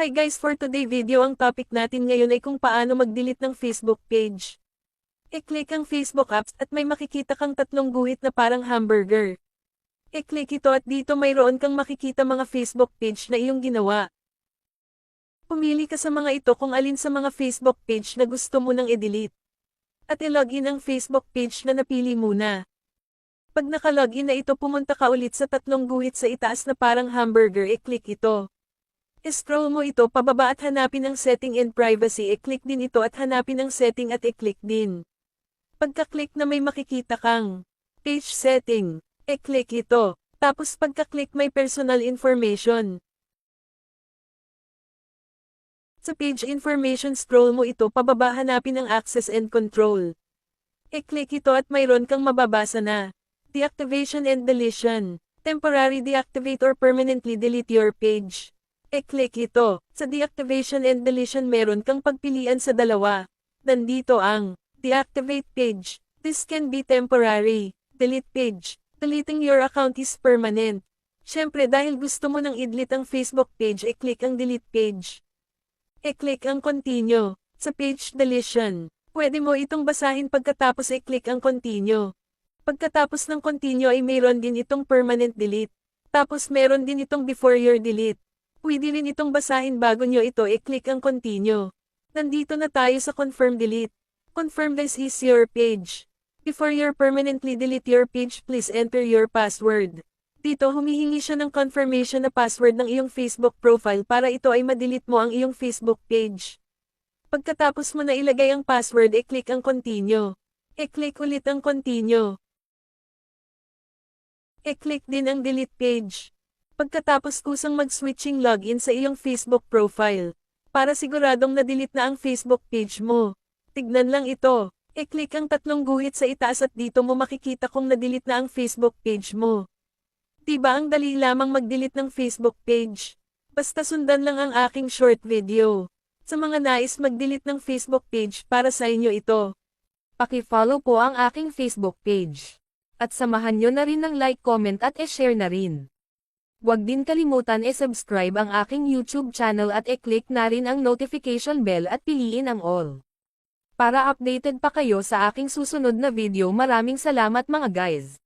Hi guys, for today video ang topic natin ngayon ay kung paano mag-delete ng Facebook page. I-click ang Facebook apps at may makikita kang tatlong guhit na parang hamburger. I-click ito at dito mayroon kang makikita mga Facebook page na iyong ginawa. Pumili ka sa mga ito kung alin sa mga Facebook page na gusto mo nang i-delete. At i-login ang Facebook page na napili muna. Pag naka-login na ito, pumunta ka ulit sa tatlong guhit sa itaas na parang hamburger, i-click ito. I-scroll mo ito pababa at hanapin ang setting and privacy, i-click din ito at hanapin ang setting at i-click din. Pagka-click na may makikita kang page setting, i-click ito. Tapos pagka-click may personal information. Sa page information, scroll mo ito pababa, hanapin ang access and control. I-click ito at mayroon kang mababasa na deactivation and deletion. Temporary deactivate or permanently delete your page. I-click ito. Sa deactivation and deletion meron kang pagpilian sa dalawa. Nandito ang deactivate page. This can be temporary. Delete page. Deleting your account is permanent. Syempre dahil gusto mo nang i-delete ang Facebook page, i-click ang delete page. I-click ang continue. Sa page deletion, pwede mo itong basahin pagkatapos i-click ang continue. Pagkatapos ng continue ay mayroon din itong permanent delete. Tapos meron din itong before your delete. Pwede rin itong basahin bago nyo ito i-click ang continue. Nandito na tayo sa confirm delete. Confirm this is your page. Before you permanently delete your page, please enter your password. Dito humihingi siya ng confirmation na password ng iyong Facebook profile para ito ay ma-delete mo ang iyong Facebook page. Pagkatapos mo na ilagay ang password, i-click ang continue. I-click ulit ang continue. I-click din ang delete page. Pagkatapos kusang mag-switching login sa iyong Facebook profile. Para siguradong na-delete na ang Facebook page mo. Tignan lang ito. I-click ang tatlong guhit sa itaas at dito mo makikita kung na-delete na ang Facebook page mo. Diba ang dali lamang mag-delete ng Facebook page? Basta sundan lang ang aking short video. Sa mga nais mag-delete ng Facebook page, para sa inyo ito. Paki-follow po ang aking Facebook page. At samahan nyo na rin ng like, comment at e-share na rin. Huwag din kalimutan e-subscribe ang aking YouTube channel at e-click na rin ang notification bell at piliin ang all. Para updated pa kayo sa aking susunod na video. Maraming salamat mga guys.